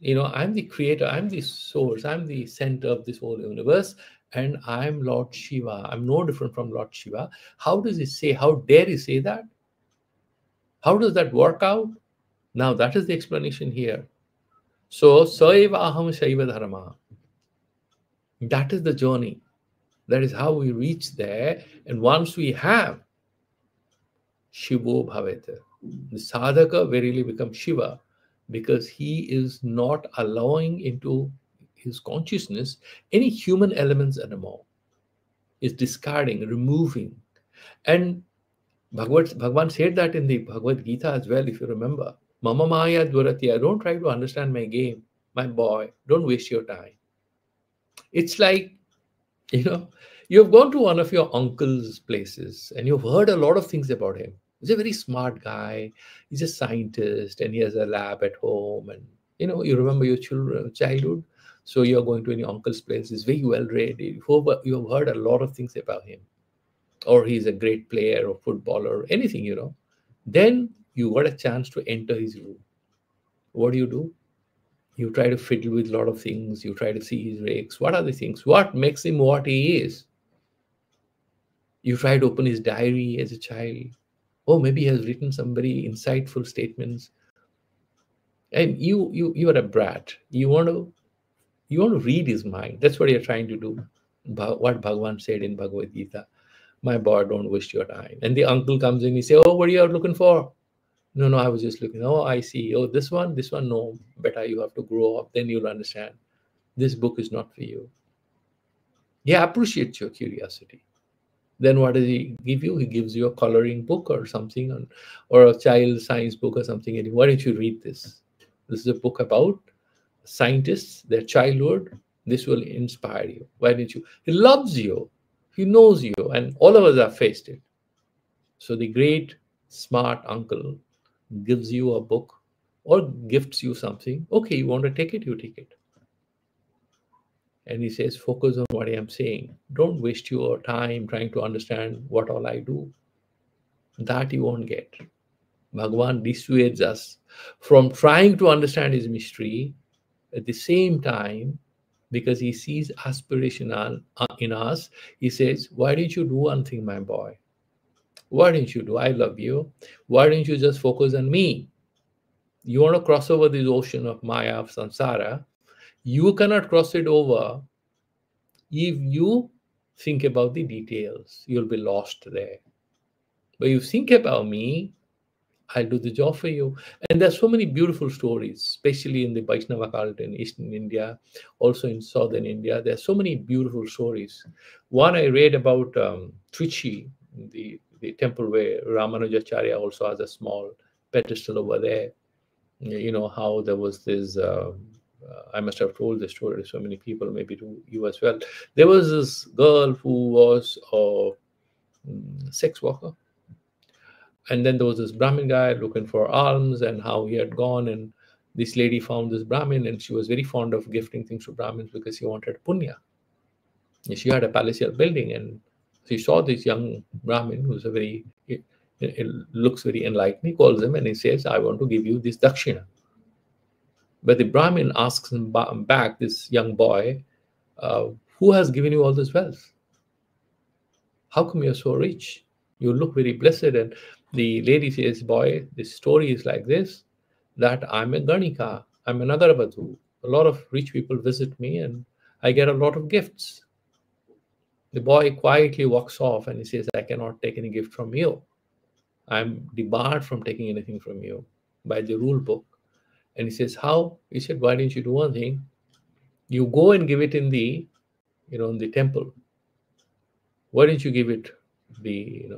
I'm the creator, I'm the source, I'm the center of this whole universe, and I'm Lord Shiva. I'm no different from Lord Shiva. How does he say, how dare he say that? How does that work out? Now, that is the explanation here. So, Saiva Aham Shaiva Dharma. That is the journey. That is how we reach there. And once we have Shivo Bhaveta, the sadhaka verily becomes Shiva, because he is not allowing into his consciousness any human elements anymore. Is discarding, removing. And Bhagavan said that in the Bhagavad Gita as well, if you remember. Mama Maya Dvarati, don't try to understand my game, my boy. Don't waste your time. It's like, you've gone to one of your uncle's places and you've heard a lot of things about him. He's a very smart guy. He's a scientist and he has a lab at home. And, you remember your childhood. So you're going to any uncle's place. He's very well read. You've heard a lot of things about him. Or he's a great player or footballer, anything, Then you got a chance to enter his room. What do? You try to fiddle with a lot of things. You try to see his rakes. What are the things? What makes him what he is? You try to open his diary as a child. Oh, maybe he has written some very insightful statements. And you are a brat. You want to read his mind. That's what you're trying to do. What Bhagavan said in Bhagavad Gita. My boy, don't waste your time. And the uncle comes in, he says, oh, what are you looking for? No, I was just looking. Oh, I see. Oh, this one, no. Better you have to grow up. Then you'll understand. This book is not for you. He appreciates your curiosity. Then what does he give you? He gives you a coloring book or something, or a child science book or something. And why don't you read this? This is a book about scientists, their childhood. This will inspire you. Why don't you? He loves you. He knows you. And all of us have faced it. So the great, smart uncle gives you a book or gifts you something. Okay, you want to take it, you take it. And he says, focus on what I am saying. Don't waste your time trying to understand what all I do. That you won't get. Bhagavan dissuades us from trying to understand his mystery at the same time, because he sees aspiration in us. He says, why don't you do one thing, my boy? Why don't you do? I love you. Why don't you just focus on me? You want to cross over this ocean of Maya, of samsara. You cannot cross it over if you think about the details. You'll be lost there. But you think about me, I'll do the job for you. And there's so many beautiful stories, especially in the Vaishnava cult in Eastern India, also in Southern India. There's so many beautiful stories. One I read about Trichy, the temple where Ramanujacharya also has a small pedestal over there. How there was this, I must have told this story to so many people, maybe to you as well. There was this girl who was a sex worker. And then there was this Brahmin guy looking for alms, and how he had gone, and this lady found this Brahmin, and she was very fond of gifting things to Brahmins because she wanted punya. She had a palatial building, and He saw this young Brahmin who's it looks very enlightened. He calls him and he says, I want to give you this dakshina. But the Brahmin asks him back, this young boy, who has given you all this wealth? How come you're so rich? You look very blessed. And the lady says, boy, this story is like this, that I'm a Ganika, I'm a Nagarabadhu. A lot of rich people visit me and I get a lot of gifts. The boy quietly walks off and he says, I cannot take any gift from you. I'm debarred from taking anything from you by the rule book. And he says, how? He said, why didn't you do one thing? You go and give it in the, in the temple. Why didn't you give it the,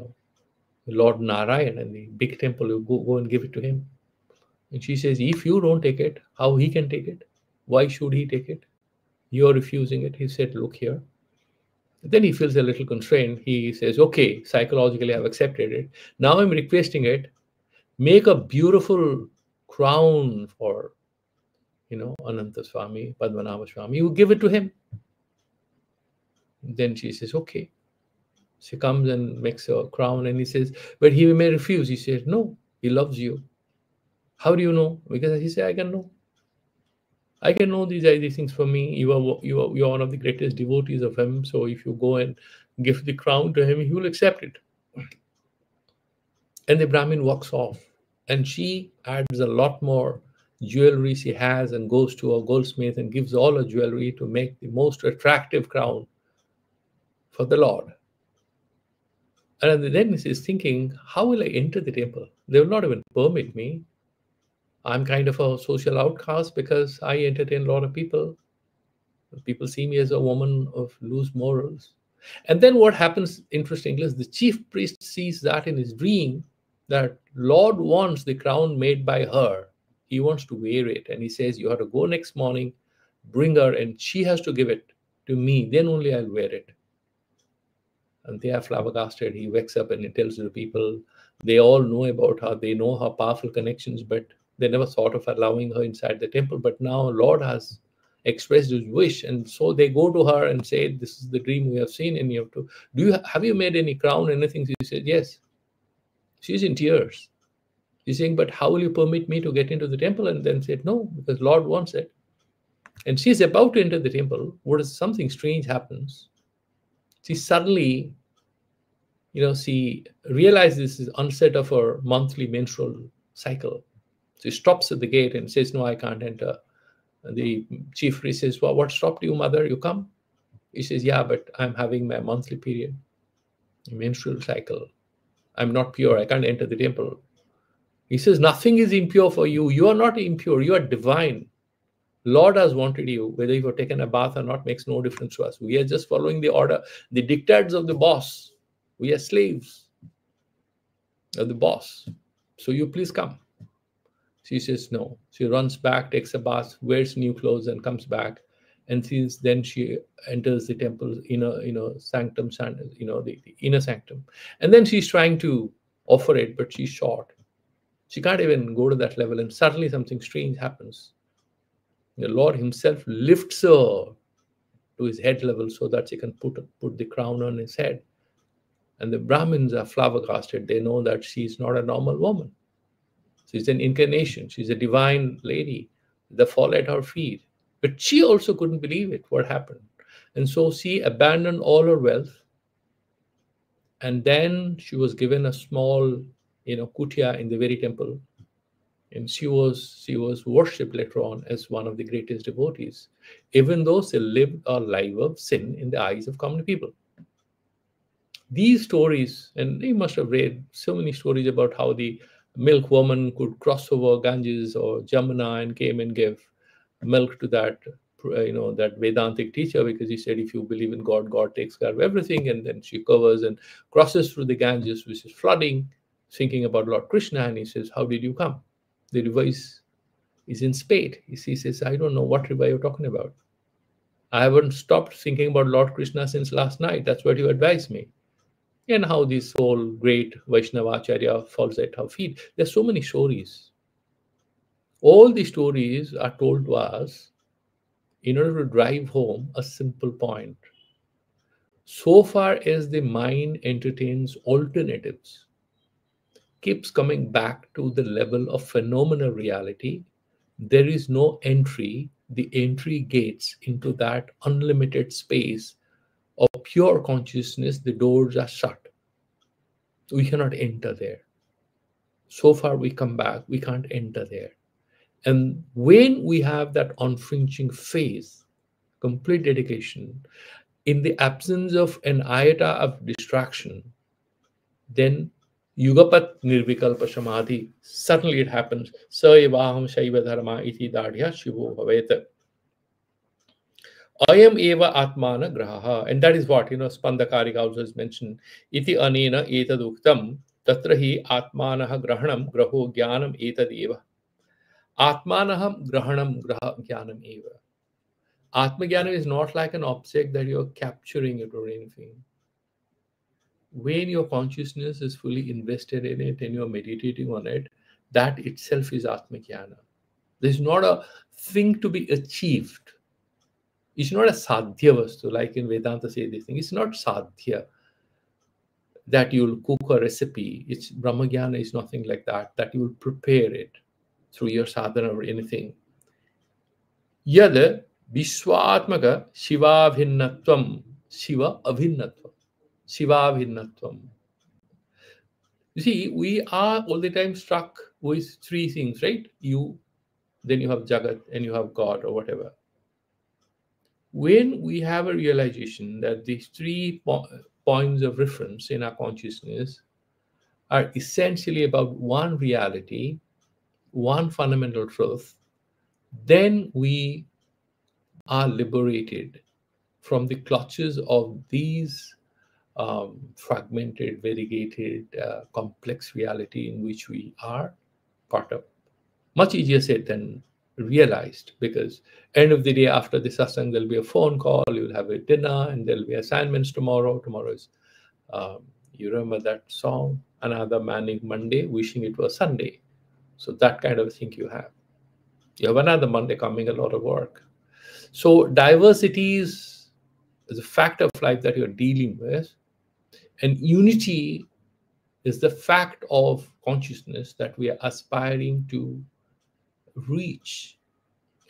Lord Narayan and the big temple? You go and give it to him. And she says, if you don't take it, how he can take it? Why should he take it? You're refusing it. He said, look here. Then he feels a little constrained. He says, okay, psychologically I've accepted it. Now I'm requesting it. Make a beautiful crown for, Ananta Swami, Padmanabha Swami. You give it to him. Then she says, okay. She comes and makes a crown and he says, but he may refuse. He says, no, he loves you. How do you know? Because he said, I can know. I can know these things for me. You are one of the greatest devotees of him. So if you go and give the crown to him, he will accept it. And the Brahmin walks off. And she adds a lot more jewelry she has and goes to a goldsmith and gives all her jewelry to make the most attractive crown for the Lord. And then she's thinking, how will I enter the temple? They will not even permit me. I'm kind of a social outcast because I entertain a lot of people. People see me as a woman of loose morals. And then what happens, interestingly, is the chief priest sees that in his dream, that Lord wants the crown made by her. He wants to wear it. And he says, you have to go next morning, bring her, and she has to give it to me. Then only I'll wear it. And they are flabbergasted. He wakes up and he tells the people, they all know about her. They know her powerful connections, but they never thought of allowing her inside the temple. But now Lord has expressed his wish. And so they go to her and say, this is the dream we have seen. And you have to, have you made any crown, anything? She said, yes. She's in tears. She's saying, but how will you permit me to get into the temple? And then said, no, because Lord wants it. And she's about to enter the temple. Something strange happens. She suddenly, she realizes this is onset of her monthly menstrual cycle. She stops at the gate and says, no, I can't enter. And the chief priest says, well, what stopped you, mother? You come? He says, yeah, but I'm having my monthly period, menstrual cycle. I'm not pure. I can't enter the temple. He says, nothing is impure for you. You are not impure. You are divine. Lord has wanted you. Whether you've taken a bath or not makes no difference to us. We are just following the order, the dictates of the boss. We are slaves of the boss. So you please come. She says no. She runs back, takes a bath, wears new clothes, and comes back. And then she enters the temple sanctum, the inner sanctum. And then she's trying to offer it, but she's short. She can't even go to that level. And suddenly something strange happens. The Lord himself lifts her to his head level so that she can put the crown on his head. And the Brahmins are flabbergasted. They know that she's not a normal woman. She's an incarnation. She's a divine lady. They fall at her feet. But she also couldn't believe it, what happened. And so she abandoned all her wealth. And then she was given a small, kutia in the very temple. And she was worshipped later on as one of the greatest devotees, even though she lived a life of sin in the eyes of common people. These stories, and you must have read so many stories about how the milk woman could cross over Ganges or Jamuna and came and give milk to that, that Vedantic teacher, because he said, if you believe in God, God takes care of everything. And then she covers and crosses through the Ganges, which is flooding, thinking about Lord Krishna. And he says, how did you come? The river is in spate. He says, I don't know what river you're talking about. I haven't stopped thinking about Lord Krishna since last night. That's what you advised me. And how this whole great Vaishnavacharya falls at her feet. There's so many stories. All the stories are told to us in order to drive home a simple point. So far as the mind entertains alternatives, keeps coming back to the level of phenomenal reality, there is no entry. The entry gates into that unlimited space of pure consciousness, the doors are shut. We cannot enter there. So far we come back, we can't enter there. And when we have that unflinching faith, complete dedication, in the absence of an iota of distraction, then yugapat nirvikalpa samadhi, suddenly it happens. Sa evaham shaiva dharma iti dadhya shivo bhavet. Ayam eva atmana graha. And that is what, Spandakarika also is mentioned. Iti anena etaduktam tatra hi atmanaha grahanam graho jnanam etadeva. Atmanaham grahanam graha jnanam eva. Atmagyanam is not like an object that you're capturing it or anything. When your consciousness is fully invested in it and you're meditating on it, that itself is Atmagyana. There's not a thing to be achieved. It's not a sadhya vastu, like in Vedanta say this thing. It's not sadhya that you'll cook a recipe. It's Brahmagyana is nothing like that, that you will prepare it through your sadhana or anything. Yad Vishwatmaka Shiva Bhinnatvam, Shiva Abhinnatvam. Shiva Bhinnatvam. You see, we are all the time struck with three things, right? You, then you have Jagat, and you have God or whatever. When we have a realization that these three points of reference in our consciousness are essentially about one reality, one fundamental truth, then we are liberated from the clutches of these fragmented, variegated, complex reality in which we are caught up. Much easier said than realized, because end of the day, after the satsang, there'll be a phone call, you'll have a dinner, and there'll be assignments tomorrow. Tomorrow is, you remember that song, Another Manic Monday, wishing it was Sunday. So that kind of thing you have. You have another Monday coming, a lot of work. So diversity is a fact of life that you're dealing with, and unity is the fact of consciousness that we are aspiring to reach.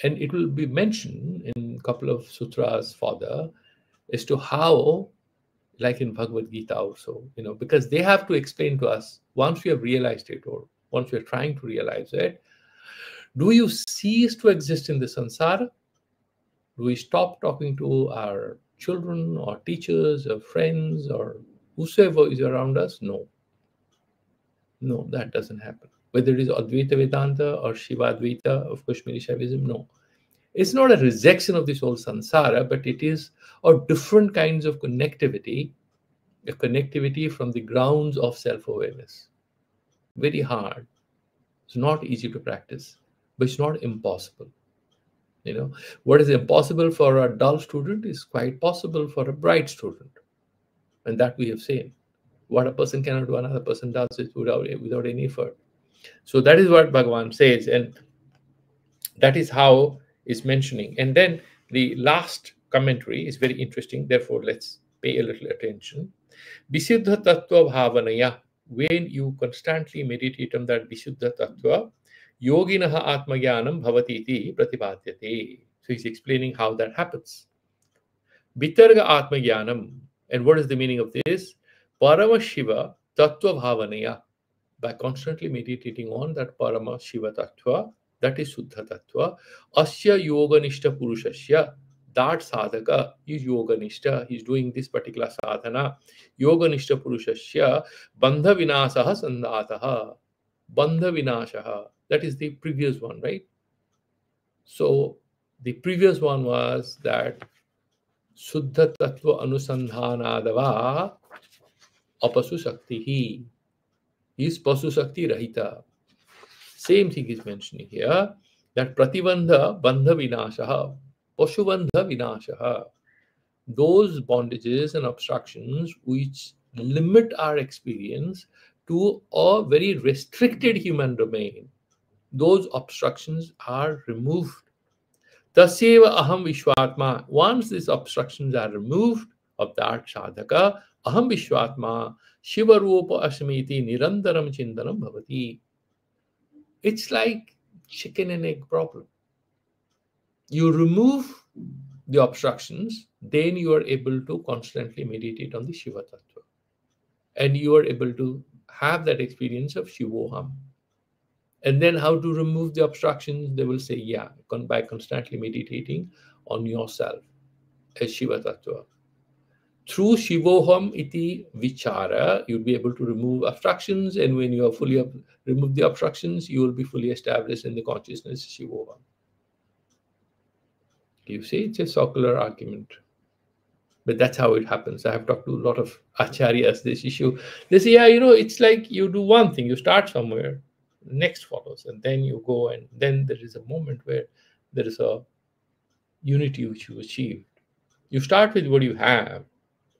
And it will be mentioned in a couple of sutras further as to how, like in Bhagavad Gita also, because they have to explain to us, once we have realized it, or once we are trying to realize it, do you cease to exist in the samsara? Do we stop talking to our children or teachers or friends or whosoever is around us? No. No, that doesn't happen. Whether it is Advaita Vedanta or Shiva Advaita of Kashmiri Saivism, no. It's not a rejection of this whole samsara, but it is a different kinds of connectivity, a connectivity from the grounds of self-awareness. Very hard. It's not easy to practice, but it's not impossible. What is impossible for a dull student is quite possible for a bright student. And that we have seen. What a person cannot do, another person does it without any effort. So that is what Bhagavan says, and that is how it's mentioning. And then the last commentary is very interesting, therefore let's pay a little attention. Visuddha Tattva Bhavanaya, when you constantly meditate on that Visuddha Tattva, Yoginaha Atmagyanam Bhavatiti Pratipadyate. So he's explaining how that happens. Vitarga Atmagyanam, and what is the meaning of this? Parama Shiva Tattva Bhavanaya, by constantly meditating on that Parama Shiva Tattva, that is Suddha Tattva, Asya Yoganishta Purushasya, that sadhaka is Yoganishta, he's doing this particular sadhana, Yoganishta Purushasya, Bandha Vinasaha Sandataha, Bandha Vinashaha, that is the previous one, right? So the previous one was that Suddha Tattva Anusandhanadava Apasu Shakti is Pasu Shakti Rahita. Same thing is mentioning here, that Pratibandha Bandha Vinashaha, Pashubandha Vinashaha. Those bondages and obstructions which limit our experience to a very restricted human domain, those obstructions are removed. Tasyeva aham vishwatma. Once these obstructions are removed, of that sadhaka, aham vishwatma shiva rupa asmiti nirantaram chintanam bhavati. It's like chicken and egg problem. You remove the obstructions, then you are able to constantly meditate on the Shiva Tattva. And you are able to have that experience of Shivoham. And then how to remove the obstructions? They will say, yeah, by constantly meditating on yourself as Shiva Tattva. Through Shivoham iti vichara, you'll be able to remove obstructions. And when you are fully remove the obstructions, you will be fully established in the consciousness Shivoham. You see, it's a circular argument. But that's how it happens. I have talked to a lot of acharyas this issue. They say, yeah, it's like you do one thing, you start somewhere, next follows, and then you go, and then there is a moment where there is a unity which you achieved. You start with what you have.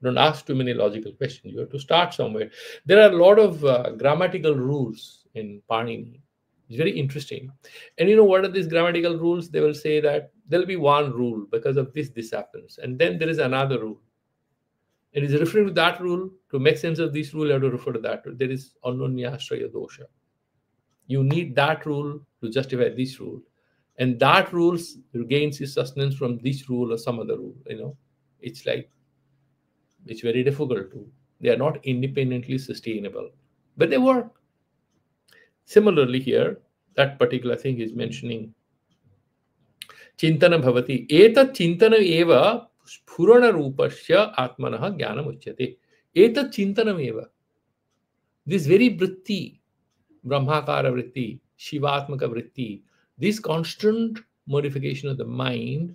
Don't ask too many logical questions. You have to start somewhere. There are a lot of grammatical rules in Panini. It's very interesting. And what are these grammatical rules? They will say that there'll be one rule because of this happens. And then there is another rule. It is referring to that rule. To make sense of this rule, you have to refer to that rule. There is anonyashraya dosha. You need that rule to justify this rule. And that rule gains its sustenance from this rule or some other rule. It's like, it's very difficult to. They are not independently sustainable. But they work. Similarly here, that particular thing is mentioning Chintana bhavati. Etat chintana eva spurana rupasya atmanaha jnanam uchyate. Etat chintanam eva. This very vritti, brahmakara vritti, shivatmaka vritti, this constant modification of the mind,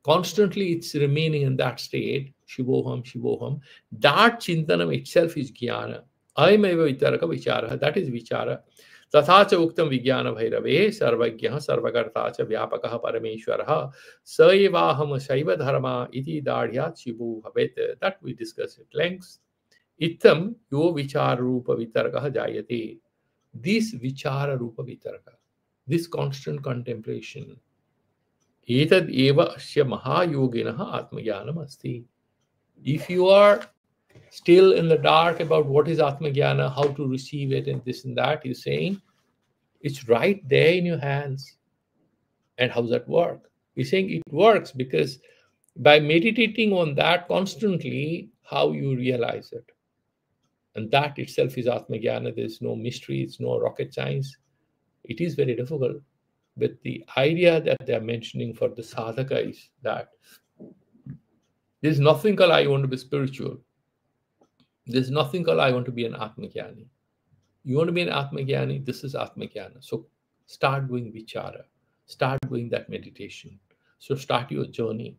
constantly it's remaining in that state, shivoham, shivoham, that chintanam itself is jnana. Ayameva vitaraka vichara, that is vichara. तथाच उक्तम विज्ञान भैरवे सर्वज्ञः सर्वकर्ता च व्यापकः परमेश्वरः स एवाहम शैव धर्मा इति दाढ़यात् शिवो भवेत्. That we discussed at length. इत्थं यो विचार रूप वितर्कः जायते. This vichara rupa vitarka, this constant contemplation, etad eva asya mahayoginah atmajnanam asti. If you are still in the dark about what is atmajnana, how to receive it, and this and that, he's saying it's right there in your hands. And how does that work? He's saying it works because by meditating on that constantly, how you realize it. And that itself is atmajnana. There's no mystery, it's no rocket science. It is very difficult. But the idea that they're mentioning for the sadhaka is that there's nothing called I want to be spiritual. There's nothing called I want to be an atmajnani. You want to be an atmajnani, this is atmajnana. So start doing vichara. Start doing that meditation. So start your journey.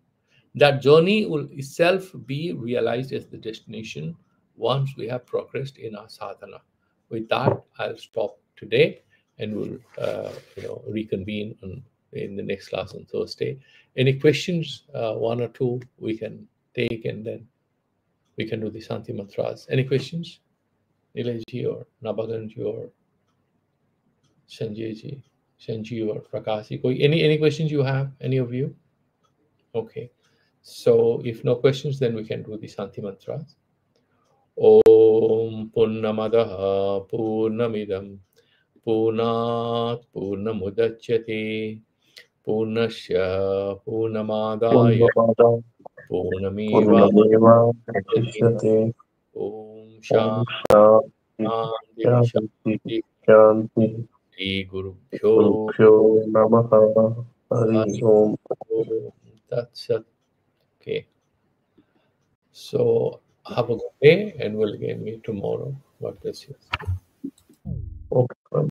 That journey will itself be realized as the destination once we have progressed in our sadhana. With that, I'll stop today and we'll reconvene in the next class on Thursday. Any questions, one or two, we can take, and then we can do the Santi Mantras. Any questions? Nileji or Nabaganji or Sanjayji, Sanji or Prakasi? Any questions you have? Any of you? Okay. So if no questions, then we can do the Santi Mantras. Om Purnamadaha Purnamidam Purnat Purnamudachyate Purnasya Purnamadaya Purnameva Purnameva Om Shanti Shanti Shanti Shri Guru Bhyo Namaha Hari Om. That's it. Okay. So have a good day, and we'll again meet tomorrow. God bless you.